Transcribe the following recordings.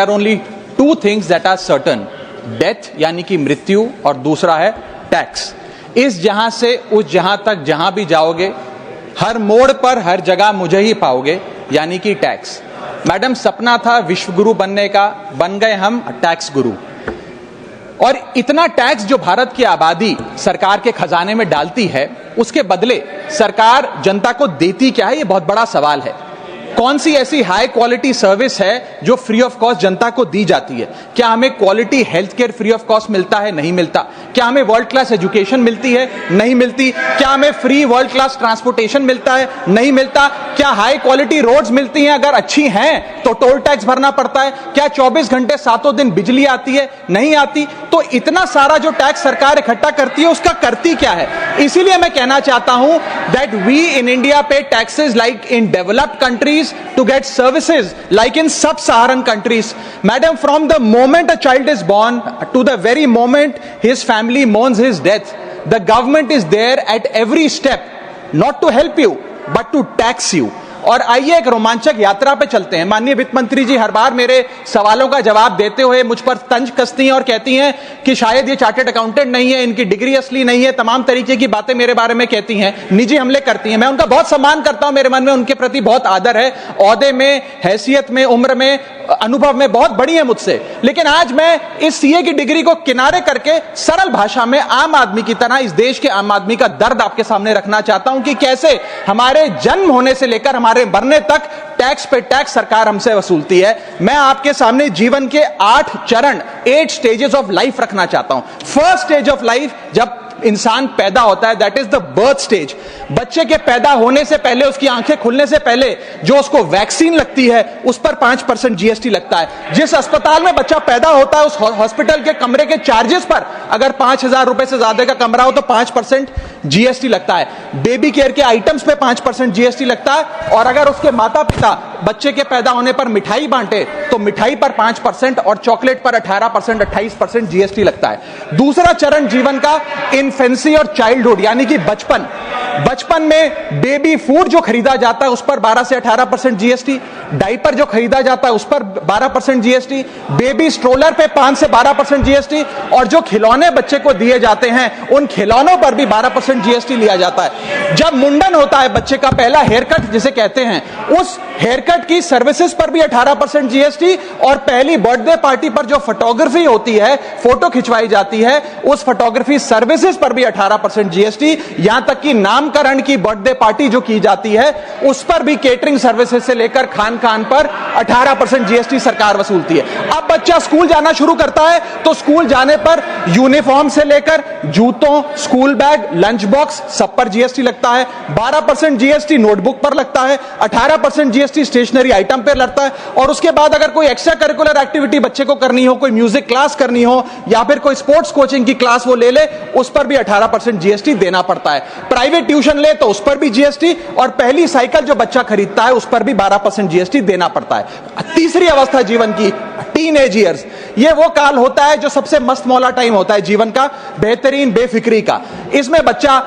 Are only two things that are certain, death यानी कि मृत्यु, और दूसरा है टैक्स। इस जहां से उस जहां तक जहां भी जाओगे, हर मोड़ पर हर जगह मुझे ही पाओगे, यानी कि टैक्स। मैडम, सपना था विश्व गुरु बनने का, बन गए हम टैक्स गुरु। और इतना टैक्स जो भारत की आबादी सरकार के खजाने में डालती है, उसके बदले सरकार जनता को देती क्या है, ये बहुत बड़ा सवाल है। कौन सी ऐसी हाई क्वालिटी सर्विस है जो फ्री ऑफ कॉस्ट जनता को दी जाती है? क्या हमें quality health care free of cost मिलता है? नहीं मिलता। क्या हमें वर्ल्ड क्लास एजुकेशन मिलती है? नहीं मिलती। क्या हमें फ्री वर्ल्ड क्लास ट्रांसपोर्टेशन मिलता है? नहीं मिलता। क्या हाई क्वालिटी रोड्स मिलती हैं? अगर अच्छी हैं तो टोल टैक्स भरना पड़ता है। क्या 24 घंटे 7 दिन बिजली आती है? नहीं आती। तो इतना सारा जो टैक्स सरकार इकट्ठा करती है, उसका करती क्या है? इसीलिए मैं कहना चाहता हूं दैट वी इन इंडिया पे taxes like in developed countries to get services like in sub-Saharan countries. Madam, from the moment a child is born to the very moment his family mourns his death, the government is there at every step, not to help you but to tax you. और आइए एक रोमांचक यात्रा पे चलते हैं। माननीय वित्त मंत्री जी हर बार मेरे सवालों का जवाब देते हुए मुझ पर तंज कसती हैं और कहती हैं कि शायद ये चार्टर्ड अकाउंटेंट नहीं है, इनकी डिग्री असली नहीं है, तमाम तरीके की बातें मेरे बारे में कहती हैं, निजी हमले करती हैं। मैं उनका बहुत सम्मान करता हूं, मेरे मन में उनके प्रति बहुत आदर है, ओहदे में, हैसियत में, उम्र में, अनुभव में बहुत बड़ी है मुझसे। लेकिन आज मैं इस सीए की डिग्री को किनारे करके सरल भाषा में आम आदमी की तरह इस देश के आम आदमी का दर्द आपके सामने रखना चाहता हूं कि कैसे हमारे जन्म होने से लेकर हमारे मरने तक टैक्स पे टैक्स सरकार हमसे वसूलती है। मैं आपके सामने जीवन के 8 चरण, 8 स्टेजेस ऑफ लाइफ रखना चाहता हूं। फर्स्ट स्टेज ऑफ लाइफ, जब इंसान पैदा होता है, that is the birth stage. बच्चे के पैदा होने से पहले, उसकी आंखें खुलने से पहले जो उसको वैक्सीन लगती है, उस पर 5% जीएसटी लगता है। जिस अस्पताल में बच्चा पैदा होता है, उस हॉस्पिटल के कमरे के चार्जेस पर अगर 5,000 रुपए से ज्यादा का कमरा हो तो 5% जीएसटी लगता है। बेबी केयर के आइटम्स पे 5% जीएसटी लगता है। और अगर उसके माता पिता बच्चे के पैदा होने पर मिठाई बांटे तो मिठाई पर 5% और चॉकलेट पर 18%, 28% जीएसटी लगता है। दूसरा चरण जीवन का इन्फेंसी और चाइल्डहुड यानी कि बचपन। बचपन में बेबी फूड जो खरीदा जाता है उस पर 12 से 18% जीएसटी, डायपर जो खरीदा जाता है उस पर 12% जीएसटी, बेबी स्ट्रोलर पे 5 से 12% जीएसटी, और जो खिलौने बच्चे को दिए जाते हैं उन खिलौनों पर भी 12% जीएसटी लिया जाता है। जब मुंडन होता है बच्चे का, पहला हेयर कट जिसे कहते हैं, उस हेयर कट की सर्विसेज पर भी 18% जीएसटी, और पहली बर्थडे पार्टी पर जो फोटोग्राफी होती है, फोटो खिंचवाई जाती है, उस फोटोग्राफी सर्विसेज पर भी 18% जीएसटी। यहां तक कि नामकरण की बर्थडे पार्टी जो की जाती है उस पर भी, केटरिंग सर्विसेज से लेकर खान पर 18% जीएसटी सरकार वसूलती है। अब बच्चा स्कूल जाना शुरू करता है तो स्कूल जाने पर यूनिफॉर्म से लेकर जूतों, स्कूल बैग, लंच बॉक्स, सब पर जीएसटी लगता है। 12% जीएसटी नोटबुक पर लगता है, 18% जीएसटी स्टेशनरी आइटम पर लगता है। और उसके बाद अगर कोई एक्स्ट्रा करिकुलर एक्टिविटी बच्चे को करनी हो, कोई म्यूजिक क्लास करनी हो या फिर कोई स्पोर्ट्स कोचिंग की क्लास वो ले ले, उस पर भी 18% जीएसटी देना पड़ता है। प्राइवेट ट्यूशन ले तो उस पर भी जीएसटी, और पहली साइकिल जो बच्चा खरीदता है उस पर भी 12% जीएसटी देना पड़ता है। तीसरी अवस्था जीवन की, टीनेज ईयर्स, ये वो काल होता है जो सबसे मस्त मौला टाइम होता है जीवन का, बेहतरीन बेफिक्री का। इसमें बच्चा,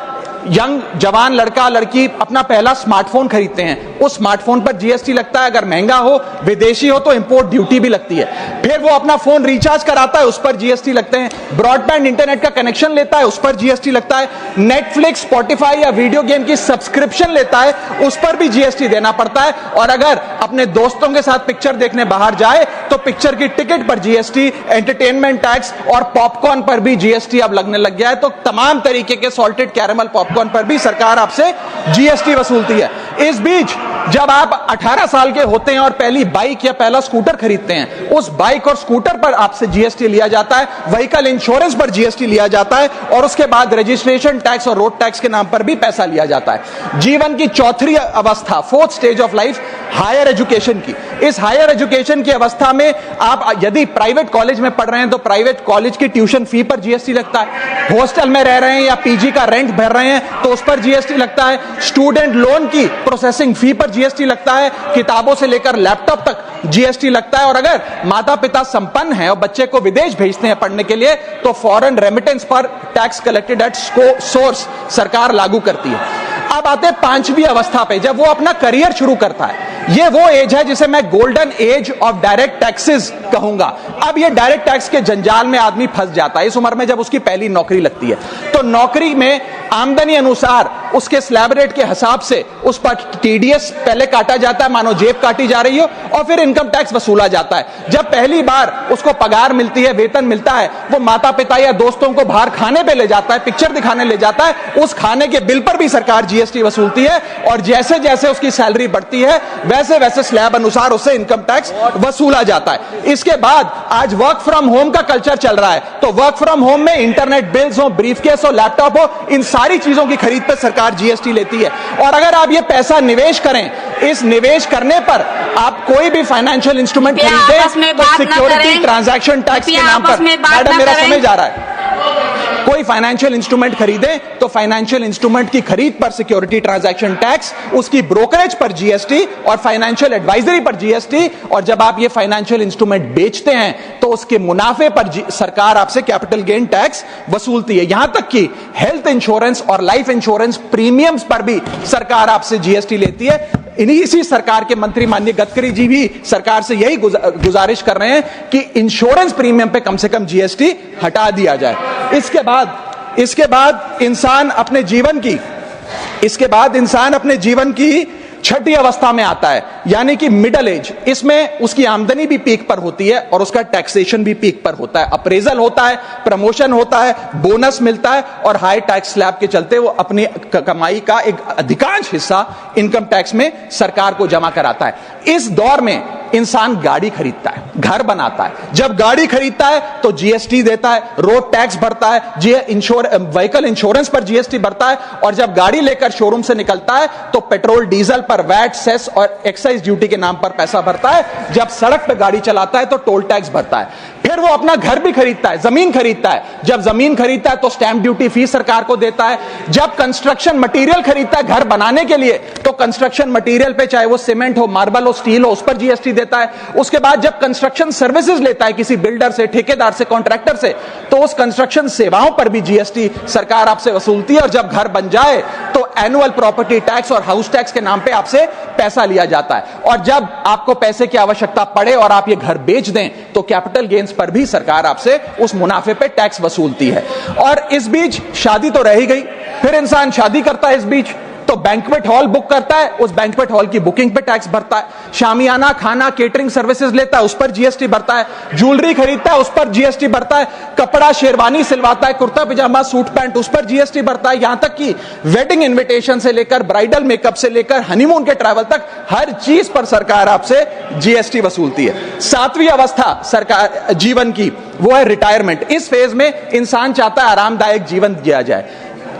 यंग जवान लड़का लड़की अपना पहला स्मार्टफोन खरीदते हैं, उस स्मार्टफोन पर जीएसटी लगता है। अगर महंगा हो, विदेशी हो तो इंपोर्ट ड्यूटी भी लगती है। फिर वो अपना फोन रिचार्ज कराता है, उस पर जीएसटी लगते हैं। ब्रॉडबैंड इंटरनेट का कनेक्शन लेता है, उस पर जीएसटी लगता है। नेटफ्लिक्स, स्पॉटिफाई या वीडियो गेम की सब्सक्रिप्शन लेता है, उस पर भी जीएसटी देना पड़ता है। और अगर अपने दोस्तों के साथ पिक्चर देखने बाहर जाए तो पिक्चर की टिकट पर जीएसटी, एंटरटेनमेंट टैक्स और पॉपकॉर्न पर भी जीएसटी अब लगने लग गया है। तो तमाम तरीके के सॉल्टेड कैरेमल पॉपकॉर्न पर भी सरकार आपसे जीएसटी वसूलती है। इस बीच जब आप 18 साल के होते हैं और पहली बाइक या पहला स्कूटर खरीदते हैं, उस बाइक और स्कूटर पर आपसे जीएसटी लिया जाता है, व्हीकल इंश्योरेंस पर जीएसटी लिया जाता है, और उसके बाद रजिस्ट्रेशन टैक्स और रोड टैक्स के नाम पर भी पैसा लिया जाता है। जीवन की चौथी अवस्था, fourth stage of life, higher education की। इस हायर एजुकेशन की अवस्था में आप यदि प्राइवेट कॉलेज में पढ़ रहे हैं तो प्राइवेट कॉलेज की ट्यूशन फी पर जीएसटी लगता है। हॉस्टल में रह रहे हैं या पीजी का रेंट भर रहे हैं तो उस पर जीएसटी लगता है। स्टूडेंट लोन की प्रोसेसिंग फी पर जीएसटी लगता है। किताबों से लेकर लैपटॉप तक जीएसटी लगता है। और अगर माता पिता संपन्न हैं और बच्चे को विदेश भेजते हैं पढ़ने के लिए तो फॉरेन रेमिटेंस पर टैक्स कलेक्टेड एट सोर्स सरकार लागू करती है। अब आते हैं 5वीं अवस्था पे, जब वो अपना करियर शुरू करता है। ये वो एज है जिसे मैं golden age of direct taxes कहूंगा। अब ये डायरेक्ट टैक्स के जंजाल में आदमी फंस जाता है इस उम्र में, जब उसकी पहली नौकरी लगती है। तो नौकरी में आमदनी अनुसार उसके स्लैब रेट के हिसाब से उस पर टीडीएस पहले काटा जाता है, मानो जेब काटी जा रही हो, और फिर इनकम टैक्स वसूला जाता है। जब पहली बार उसको पगार मिलती है, वेतन मिलता है, वो माता पिता या दोस्तों को बाहर खाने पे ले जाता है, पिक्चर दिखाने ले जाता है, उस खाने के बिल पर भी सरकार जीएसटी वसूलती है। और जैसे जैसे उसकी सैलरी बढ़ती है वैसे वैसे स्लैब अनुसार उससे इनकम टैक्स वसूला जाता है। इसके बाद आज वर्क फ्रॉम होम का कल्चर चल रहा है, तो वर्क फ्रॉम होम में इंटरनेट बिल्स हो, ब्रीफकेस हो, लैपटॉप हो, इन सारी चीजों की खरीद पर सरकार जीएसटी लेती है। और अगर आप ये पैसा निवेश करें, इस निवेश करने पर आप कोई भी फाइनेंशियल इंस्ट्रूमेंट खरीदें तो सिक्योरिटी ट्रांजैक्शन टैक्स के नाम पर, मैडम मेरा समय जा रहा है, कोई फाइनेंशियल इंस्ट्रूमेंट खरीदे तो फाइनेंशियल इंस्ट्रूमेंट की खरीद पर सिक्योरिटी ट्रांजैक्शन टैक्स, उसकी ब्रोकरेज पर जीएसटी और फाइनेंशियल एडवाइजरी पर जीएसटी। और जब आप ये फाइनेंशियल इंस्ट्रूमेंट बेचते हैं तो उसके मुनाफे पर सरकार आपसे कैपिटल गेन टैक्स वसूलती है। यहां तक कि हेल्थ इंश्योरेंस और लाइफ इंश्योरेंस प्रीमियम्स पर भी सरकार आपसे जीएसटी लेती है। इसी सरकार के मंत्री माननीय गडकरी जी भी सरकार से यही गुजारिश कर रहे हैं कि इंश्योरेंस प्रीमियम पे कम से कम जीएसटी हटा दिया जाए। इसके बाद इंसान अपने जीवन की छठी अवस्था में आता है, यानी कि मिडिल एज। इसमें उसकी आमदनी भी पीक पर होती है और उसका टैक्सेशन भी पीक पर होता है। अप्रेजल होता है, प्रमोशन होता है, बोनस मिलता है और हाई टैक्स स्लैब के चलते वो अपनी कमाई का एक अधिकांश हिस्सा इनकम टैक्स में सरकार को जमा कराता है। इस दौर में इंसान गाड़ी खरीदता है, घर बनाता है। जब गाड़ी खरीदता है तो जीएसटी देता है, रोड टैक्स भरता है, व्हीकल इंश्योरेंस पर जीएसटी भरता है। और जब गाड़ी लेकर शोरूम से निकलता है तो पेट्रोल डीजल पर वैट, सेस और एक्साइज ड्यूटी के नाम पर पैसा भरता है। जब सड़क पर गाड़ी चलाता है तो टोल टैक्स भरता है। फिर वो अपना घर भी खरीदता है, जमीन खरीदता है। जब जमीन खरीदता है तो स्टैंप ड्यूटी फीस सरकार को देता है। जब कंस्ट्रक्शन मटेरियल खरीदता है घर बनाने के लिए तो कंस्ट्रक्शन मटेरियल पे, चाहे वो सीमेंट हो, मार्बल हो, स्टील हो, उस पर जीएसटी देता है। उसके बाद जब कंस्ट्रक्शन सर्विसेज लेता है किसी बिल्डर से, ठेकेदार से, कॉन्ट्रैक्टर से, तो उस कंस्ट्रक्शन सेवाओं पर भी जीएसटी सरकार आपसे वसूलती है। और जब घर बन जाए तो एनुअल प्रॉपर्टी टैक्स और हाउस टैक्स के नाम पे आपसे पैसा लिया जाता है। और जब आपको पैसे की आवश्यकता पड़े और आप ये घर बेच दें तो कैपिटल गेन्स पर भी सरकार आपसे उस मुनाफे पे टैक्स वसूलती है। और इस बीच शादी तो रह ही गई, फिर इंसान शादी करता है, इस बीच तो बैंक्वेट हॉल बुक करता है, उस बैंक्वेट हॉल की बुकिंग पे टैक्स भरता है। शामियाना, खाना, केटरिंग सर्विसेज लेता है, उस पर जीएसटी भरता है। ज्वेलरी खरीदता है, उस पर जीएसटी भरता है। कपड़ा, शेरवानी सिलवाता है, कुर्ता पजामा, सूट पैंट, उस पर जीएसटी भरता है। यहां तक कि वेडिंग इन्विटेशन से लेकर, ब्राइडल मेकअप से लेकर, हनीमून के ट्रैवल तक हर चीज पर सरकार आपसे जीएसटी वसूलती है। 7वीं अवस्था सरकार जीवन की, वो है रिटायरमेंट। इस फेज में इंसान चाहता है आरामदायक जीवन जिया जाए,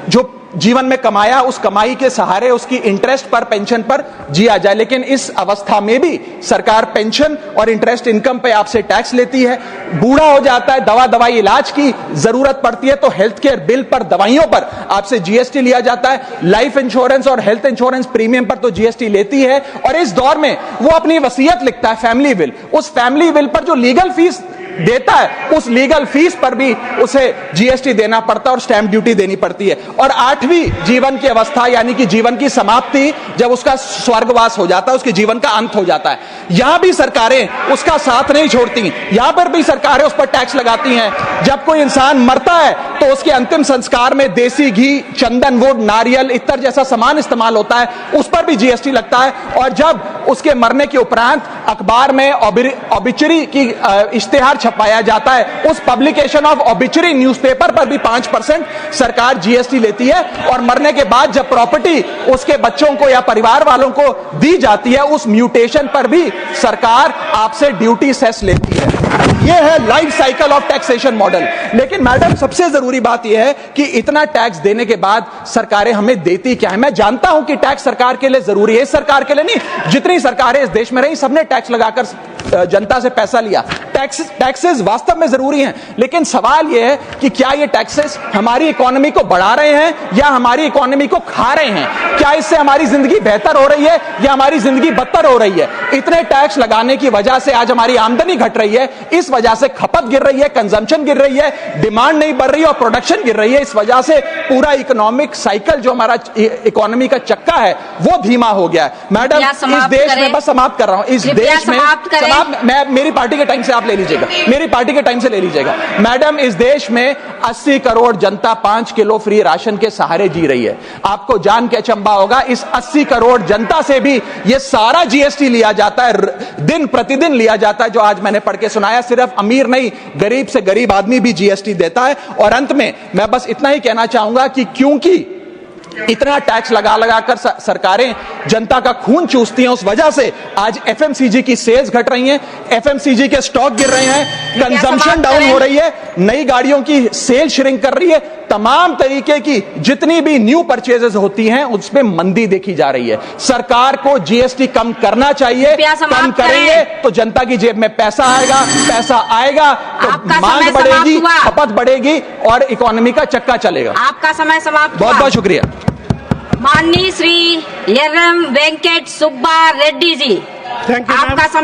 जो जीवन में कमाया उस कमाई के सहारे उसकी इंटरेस्ट पर, पेंशन पर जिया जाए। लेकिन इस अवस्था में भी सरकार पेंशन और इंटरेस्ट इनकम पे आपसे टैक्स लेती है। बूढ़ा हो जाता है, दवाई इलाज की जरूरत पड़ती है तो हेल्थ केयर बिल पर, दवाइयों पर आपसे जीएसटी लिया जाता है। लाइफ इंश्योरेंस और हेल्थ इंश्योरेंस प्रीमियम पर तो जीएसटी लेती है। और इस दौर में वो अपनी वसीयत लिखता है, फैमिली विल। उस फैमिली विल पर जो लीगल फीस देता है, उस लीगल फीस पर भी उसे जीएसटी देना पड़ता है और स्टैंप ड्यूटी देनी पड़ती है। और 8वीं जीवन की अवस्था, यानी कि जीवन की समाप्ति, जब उसका स्वर्गवास हो जाता है, उसके जीवन का अंत हो जाता है, यहां भी सरकारें उसका साथ नहीं छोड़ती। यहां पर भी सरकारें उस पर टैक्स लगाती हैं। जब कोई इंसान मरता है तो उसके अंतिम संस्कार में देसी घी, चंदन वुड, नारियल, इत्तर जैसा सामान इस्तेमाल होता है, उस पर भी जीएसटी लगता है। और जब उसके मरने के उपरांत अखबार में ऑबिचुरी की इश्तेहार छपाया जाता है, उस पब्लिकेशन ऑफ ऑबिचुरी न्यूज़पेपर पर भी 5% सरकार जीएसटी लेती है। और मरने के बाद जब प्रॉपर्टी उसके बच्चों को या परिवार वालों को दी जाती है, उस म्यूटेशन पर भी सरकार आपसे ड्यूटी सेस लेती है। यह है life cycle of taxation model. लेकिन मैडम, सबसे जरूरी बात यह है कि इतना टैक्स देने के बाद सरकारें हमें देती क्या है? मैं जानता हूं कि टैक्स सरकार के लिए जरूरी है, इस सरकार के लिए नहीं, जितनी सरकारें इस देश में रही सबने टैक्स लगाकर जनता से पैसा लिया। टैक्सेस वास्तव में जरूरी हैं, लेकिन सवाल यह है कि क्या ये टैक्सेस हमारी इकोनॉमी को बढ़ा रहे हैं या हमारी इकोनॉमी को खा रहे हैं? क्या इससे हमारी जिंदगी बेहतर हो रही है या हमारी जिंदगी बदतर हो रही है? इतने टैक्स लगाने की वजह से आज हमारी आमदनी घट रही है, इस वजह से खपत गिर रही है, कंजम्पशन गिर रही है, डिमांड नहीं बढ़ रही है और प्रोडक्शन गिर रही है। इस वजह से पूरा इकोनॉमिक साइकिल जो हमारा इकोनॉमी का चक्का है वो धीमा हो गया है। मैडम, इस देश में, बस समाप्त कर रहा हूं, इस देश में मैं मेरी पार्टी के टाइम से आप ले लीजिएगा, मेरी पार्टी के टाइम से ले लीजिएगा। मैडम, इस देश में 80 करोड़ जनता 5 किलो फ्री राशन के सहारे जी रही है। आपको जान के अचंभा होगा, इस 80 करोड़ जनता से भी यह सारा जीएसटी लिया जाता है, दिन प्रतिदिन लिया जाता है, जो आज मैंने पढ़ के सुनाया। सिर्फ अमीर नहीं, गरीब से गरीब आदमी भी जीएसटी देता है। और अंत में मैं बस इतना ही कहना चाहूंगा कि क्योंकि इतना टैक्स लगा लगा कर सरकारें जनता का खून चूसती हैं, उस वजह से आज एफएमसीजी की सेल्स घट रही हैं, एफएमसीजी के स्टॉक गिर रहे हैं, कंजम्पशन डाउन हो रही है, नई गाड़ियों की सेल श्रिंक कर रही है, तमाम तरीके की जितनी भी न्यू परचेजेस होती हैं उसमें मंदी देखी जा रही है। सरकार को जीएसटी कम करना चाहिए, कम करेंगे तो जनता की जेब में पैसा आएगा, पैसा आएगा तो मांग बढ़ेगी, खपत बढ़ेगी और इकोनॉमी का चक्का चलेगा। आपका समय समाप्त। बहुत बहुत शुक्रिया। माननीय श्री एम वेंकट सुब्बा रेड्डी जी, आपका समय